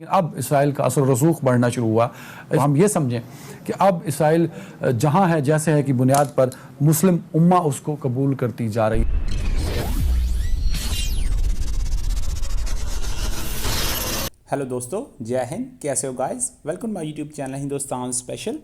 اب اسرائیل کا اثر و رسوخ بڑھنا شروع ہوا. ہم یہ سمجھیں کہ اب اسرائیل جہاں ہے جیسے ہے کی بنیاد پر مسلم امہ اس کو قبول کرتی جا رہی ہے. ہیلو دوستو، جے ہند، کیسے ہو guys? Welcome my YouTube channel Hindustan special.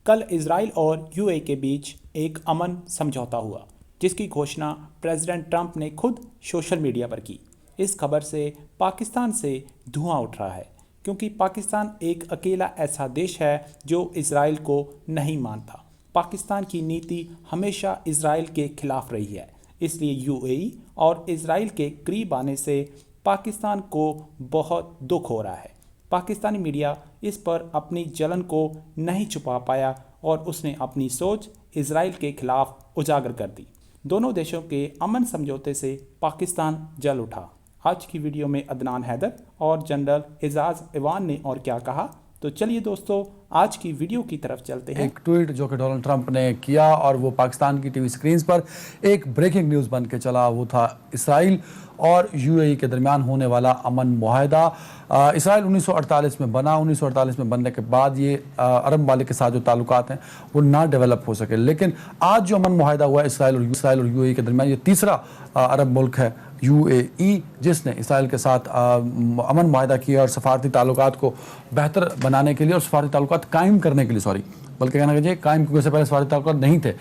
کل اسرائیل اور یو اے کے بیچ ایک امن سمجھوتا ہوا جس کی گھوشنا پریزیڈنٹ ٹرمپ نے خود سوشل میڈیا پر کی. اس خبر سے پاکستان سے دھواں اٹھ رہا ہے کیونکہ پاکستان ایک اکیلا ایسا دیش ہے جو اسرائیل کو نہیں مانتا. پاکستان کی نیتی ہمیشہ اسرائیل کے خلاف رہی ہے، اس لیے یو اے ای اور اسرائیل کے قریب آنے سے پاکستان کو بہت دکھ ہو رہا ہے. پاکستانی میڈیا اس پر اپنی جلن کو نہیں چھپا پایا اور اس نے اپنی سوچ اسرائیل کے خلاف اجاگر کر دی. دونوں دیشوں کے امن سمجھوتے سے پاکستان جل اٹھا. آج کی ویڈیو میں عدنان حیدر اور جنرل اعزاز ایوان نے اور کیا کہا، تو چلیے دوستو آج کی ویڈیو کی طرف چلتے ہیں. ایک ٹویٹ جو کہ ڈونلڈ ٹرمپ نے کیا اور وہ پاکستان کی ٹی وی سکرینز پر ایک بریکنگ نیوز بن کے چلا، وہ تھا اسرائیل اور یو اے ای کے درمیان ہونے والا امن معاہدہ. اسرائیل 1948 میں بنا. 1948 میں بننے کے بعد یہ عرب ممالک کے ساتھ جو تعلقات ہیں وہ نہ ڈیولپ ہو سکے، لیکن آج جو امن معاہدہ ہوا ہے اسرائیل اور یو اے ای کے درمیان، یہ تیسرا عرب ملک ہے یو اے ای جس نے اسرائیل کے ساتھ امن معاہدہ کیا اور سفارتی تعلقات کو بہتر بنانے کے لیے اور سفارتی تعلقات قائم کرنے کے لیے بلکہ کہنا چاہیے قائم، کیونکہ اس سے پہلے سفارتی تعلقات نہیں تھے،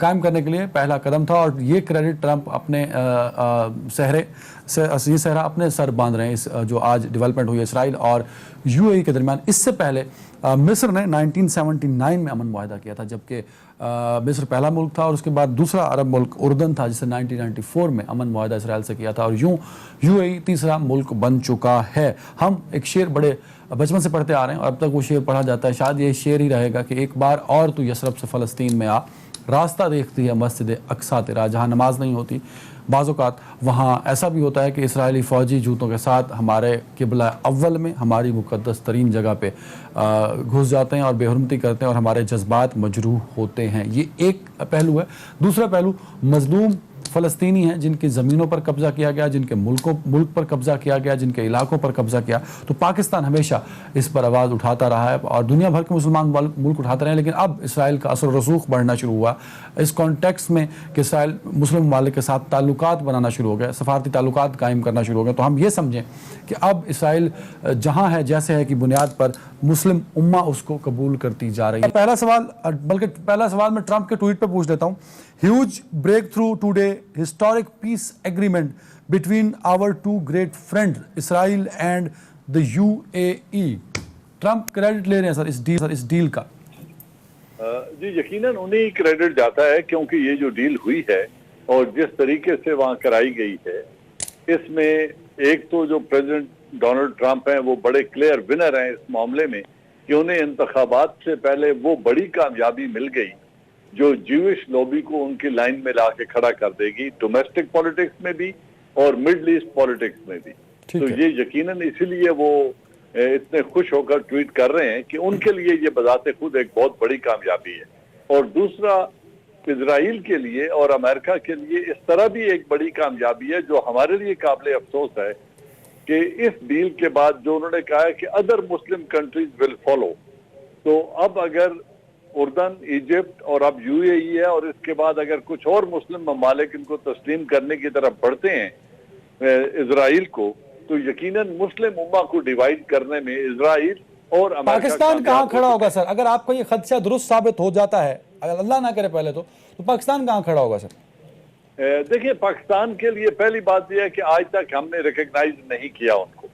قائم کرنے کے لیے پہلا قدم تھا. اور یہ کریڈٹ ٹرمپ اپنے صحرا اپنے سر باندھ رہے ہیں اس جو آج ڈیولپمنٹ ہوئی ہے اسرائیل اور یو اے ای کے درمیان. اس سے پہلے مصر نے 1979 میں امن معاہدہ کیا تھا، جبکہ مصر پہلا ملک تھا اور اس کے بعد دوسرا عرب ملک اردن تھا جس نے 1994 میں امن معاہدہ اسرائیل سے کیا تھا، اور یوں یو اے ای تیسرا ملک بن چکا ہے. ہم ایک شعر بڑے بچپن سے پڑھتے آ رہے ہیں اور اب تک وہ شعر پڑھا جاتا ہے، شاید یہ شعر ہی رہے گا کہ ایک بار اور تو یثرب سے فلسطین میں آ، راستہ دیکھتی ہے مسجد اقصیٰ تیرا. جہاں نماز نہیں ہوتی بعض اوقات وہاں ایسا بھی ہوتا ہے کہ اسرائیلی فوجی جوتوں کے ساتھ ہمارے قبلہ اول میں ہماری مقدس ترین جگہ پہ گھس جاتے ہیں اور بے حرمتی کرتے ہیں اور ہمارے جذبات مجروح ہوتے ہیں. یہ ایک پہلو ہے. دوسرا پہلو مظلوم فلسطینی ہیں جن کی زمینوں پر قبضہ کیا گیا، جن کے ملک پر قبضہ کیا گیا، جن کے علاقوں پر قبضہ کیا. تو پاکستان ہمیشہ اس پر آواز اٹھاتا رہا ہے اور دنیا بھر کے مسلمان ملک اٹھاتے رہے ہیں، لیکن اب اسرائیل کا اثر و رسوخ بڑھنا شروع ہوا اس کانٹیکس میں کہ اسرائیل مسلم ممالک کے ساتھ تعلقات بنانا شروع ہو گئے، سفارتی تعلقات قائم کرنا شروع ہو گئے. تو ہم یہ سمجھیں کہ اب اسرائیل جہاں ہے جیسے ہے کی بنیاد پر مسلم امہ اس کو قبول کرتی جا رہی ہے. پہلا سوال میں ٹرمپ کے ٹویٹ پہ پوچھ لیتا ہوں. Huge breakthrough today, historic peace agreement between our two great friend Israel and the U A E. Trump credit لے رہے ہیں سر اس ڈیل کا؟ جی یقیناً انہیں کریڈٹ جاتا ہے، کیونکہ یہ جو ڈیل ہوئی ہے اور جس طریقے سے وہاں کرائی گئی ہے، اس میں ایک تو جو پریزیڈنٹ ڈونلڈ ٹرمپ ہیں وہ بڑے کلیئر ونر ہیں اس معاملے میں کہ انہیں انتخابات سے پہلے وہ بڑی کامیابی مل گئی جو جیوش لوبی کو ان کی لائن میں لا کے کھڑا کر دے گی، ڈومیسٹک پولیٹکس میں بھی اور مڈل ایسٹ پولیٹکس میں بھی. تو یہ یقیناً اسی لیے وہ اتنے خوش ہو کر ٹویٹ کر رہے ہیں کہ ان کے لیے یہ بذات خود ایک بہت بڑی کامیابی ہے. اور دوسرا اسرائیل کے لیے اور امریکہ کے لیے اس طرح بھی ایک بڑی کامیابی ہے جو ہمارے لیے قابل افسوس ہے کہ اس ڈیل کے بعد جو انہوں نے کہا ہے کہ other Muslim countries will follow, تو اب اگر اردن، ایجپٹ اور اب یو اے ای ہے اور اس کے بعد اگر کچھ اور مسلم ممالک ان کو تسلیم کرنے کی طرف بڑھتے ہیں اسرائیل کو، تو یقیناً مسلم امہ کو ڈیوائیڈ کرنے میں اسرائیل اور امریکہ پاکستان کہاں کھڑا ہوگا سر اگر آپ کو یہ خدشہ درست ثابت ہو جاتا ہے، اگر اللہ نہ کرے پہلے تو پاکستان کہاں کھڑا ہوگا سر؟ دیکھیں پاکستان کے لیے پہلی بات یہ ہے کہ آج تک ہم نے ریکگنائز نہیں کیا ان کو،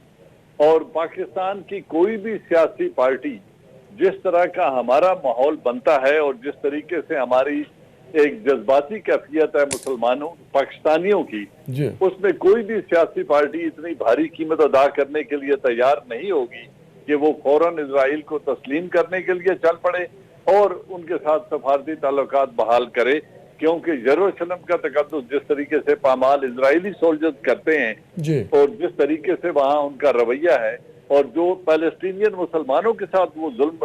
اور پاکستان کی کوئی بھی سیاسی پارٹی جس طرح کا ہمارا ماحول بنتا ہے اور جس طریقے سے ہماری ایک جذباتی کیفیت ہے مسلمانوں پاکستانیوں کی، اس میں کوئی بھی سیاسی پارٹی اتنی بھاری قیمت ادا کرنے کے لیے تیار نہیں ہوگی کہ وہ فوراً اسرائیل کو تسلیم کرنے کے لیے چل پڑے اور ان کے ساتھ سفارتی تعلقات بحال کرے، کیونکہ یروشلم کا تقدس جس طریقے سے پامال اسرائیلی سولجرز کرتے ہیں اور جس طریقے سے وہاں ان کا رویہ ہے اور جو پیلسٹینین مسلمانوں کے ساتھ وہ ظلم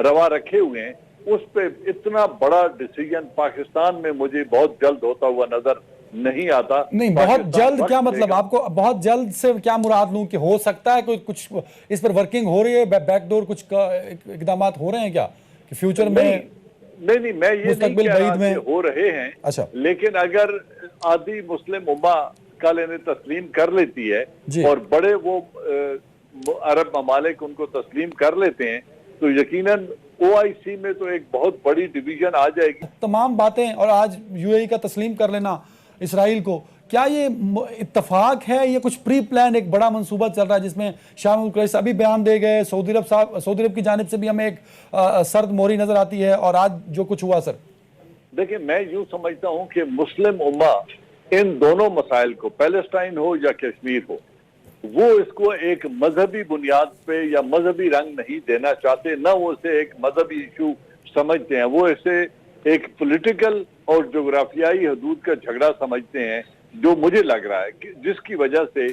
روا رکھے ہوئے ہیں، اس پہ اتنا بڑا ڈیسیژن پاکستان میں مجھے بہت جلد ہوتا ہوا نظر نہیں آتا. نہیں بہت جلد کیا مطلب آپ کو بہت جلد سے کیا مراد لوں کہ ہو سکتا ہے کوئی کچھ اس پر ورکنگ ہو رہی ہے بیک ڈور کچھ اقدامات ہو رہے ہیں کیا کہ فیوچر میں نہیں میں یہ نہیں کہہ رہا کہ ہو رہے ہیں. اچھا لیکن اگر آدھی مسلم امہ کل انہیں تسلیم کر لیتی ہے اور بڑے وہ عرب ممالک ان کو تسلیم کر لیتے ہیں تو یقیناً OIC میں تو ایک بہت بڑی ڈویژن آ جائے گی. تمام باتیں اور آج UAE کا تسلیم کر لینا اسرائیل کو کیا یہ اتفاق ہے یہ کچھ پری پلان ایک بڑا منصوبہ چل رہا ہے جس میں شاہ محمود قریشی ابھی بیان دے گئے سعودی عرب کی جانب سے بھی ہمیں ایک سرد موہری نظر آتی ہے اور آج جو کچھ ہوا سر؟ دیکھیں میں یوں سمجھتا ہوں کہ مسلم امہ ان دونوں مسائل کو پیلسٹائن ہو یا کشمیر ہو وہ اس کو ایک مذہبی بنیاد پہ یا مذہبی رنگ نہیں دینا چاہتے, نہ وہ اسے ایک مذہبی ایشو سمجھتے ہیں, وہ اسے ایک پولیٹیکل اور جغرافیائی حدود کا جھگڑا سمجھتے ہیں جو مجھے لگ رہا ہے کہ جس کی وجہ سے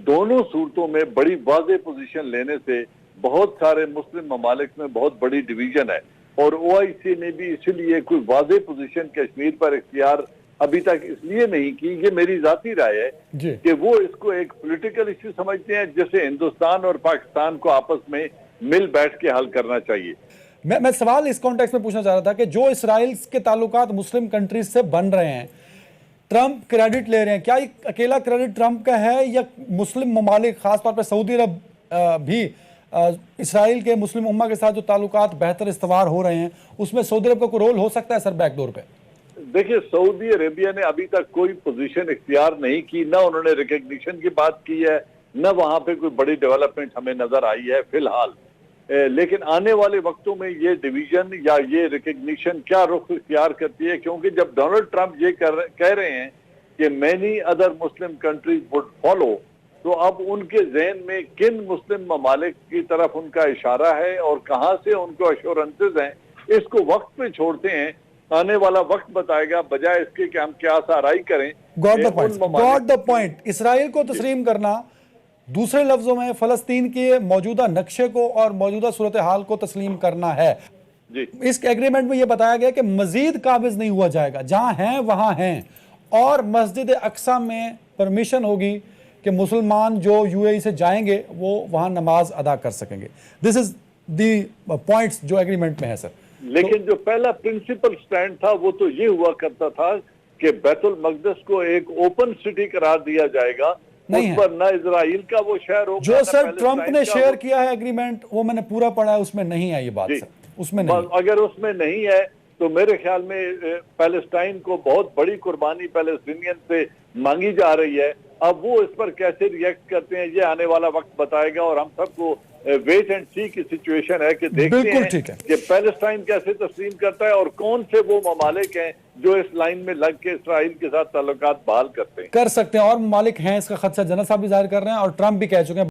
دونوں صورتوں میں بڑی واضح پوزیشن لینے سے بہت سارے مسلم ممالک میں بہت بڑی ڈویژن ہے اور OIC نے بھی اسی لیے کوئی واضح پوزیشن کشمیر پر اختیار ابھی تک اس لیے نہیں کی, یہ میری ذاتی رائے ہے کہ وہ اس کو ایک پولیٹیکل ایشو سمجھتے ہیں جسے ہندوستان اور پاکستان کو آپس میں مل بیٹھ کے حل کرنا چاہیے. میں سوال اس کانٹیکس میں پوچھنا چاہ رہا تھا کہ جو اسرائیل کے تعلقات مسلم کنٹریز سے بن رہے ہیں ٹرمپ کریڈٹ لے رہے ہیں, کیا یہ اکیلا کریڈٹ ٹرمپ کا ہے یا مسلم ممالک خاص طور پہ سعودی عرب بھی اسرائیل کے مسلم امہ کے ساتھ جو تعلقات بہتر استوار ہو رہے ہیں اس میں سعودی عرب کا کوئی رول ہو سکتا ہے سر بیک ڈور پہ؟ دیکھیں سعودی عربیہ نے ابھی تک کوئی پوزیشن اختیار نہیں کی, نہ انہوں نے ریکگنیشن کی بات کی ہے, نہ وہاں پہ کوئی بڑی ڈیولپمنٹ ہمیں نظر آئی ہے فی الحال. لیکن آنے والے وقتوں میں یہ ڈویژن یا یہ ریکگنیشن کیا رخ اختیار کرتی ہے, کیونکہ جب ڈونلڈ ٹرمپ یہ کہہ رہے ہیں کہ many other Muslim countries would follow, تو اب ان کے ذہن میں کن مسلم ممالک کی طرف ان کا اشارہ ہے اور کہاں سے ان کو ایشورنسز ہیں, اس کو وقت پہ چھوڑتے ہیں. آنے والا وقت بتائے گا بجائے اس کے کہ ہم کیا سارائی کریں. Got the point. اسرائیل کو تسلیم کرنا دوسرے لفظوں میں فلسطین کے موجودہ نقشے کو اور موجودہ صورتحال کو تسلیم کرنا ہے. اس ایگریمنٹ میں یہ بتایا گیا کہ مزید قابض نہیں ہوا جائے گا, جہاں ہیں وہاں ہیں, اور مسجد اقصی میں پرمیشن ہوگی کہ مسلمان جو UAE سے جائیں گے وہ وہاں نماز ادا کر سکیں گے. دس از دی پوائنٹس جو ایگریمنٹ میں ہے سر. لیکن جو پہلا پرنسپل سٹینڈ تھا وہ تو یہ ہوا کرتا تھا کہ بیت المقدس کو ایک اوپن سٹی قرار دیا جائے گا, اس پر نہ اسرائیل کا وہ شہر ہوگا. جو سر ٹرمپ نے شیئر کیا ہے ایگریمنٹ وہ میں نے پورا پڑھا ہے, اس میں نہیں ہے یہ بات سر, اس میں نہیں. اگر اس میں نہیں ہے تو میرے خیال میں پیلسٹائن کو بہت بڑی قربانی پیلسٹینین سے مانگی جا رہی ہے. اب وہ اس پر کیسے ریئیکٹ کرتے ہیں یہ آنے والا وقت بتائے گا, اور ہم سب کو ویٹ اینڈ سی کی سچویشن ہے کہ دیکھتے ہیں کہ پیلسٹائن کیسے تسلیم کرتا ہے اور کون سے وہ ممالک ہیں جو اس لائن میں لگ کے اسرائیل کے ساتھ تعلقات بحال کرتے ہیں. کر سکتے ہیں, اور ممالک ہیں اس کا خدشہ جنرل صاحب بھی ظاہر کر رہے ہیں اور ٹرمپ بھی کہہ چکے ہیں.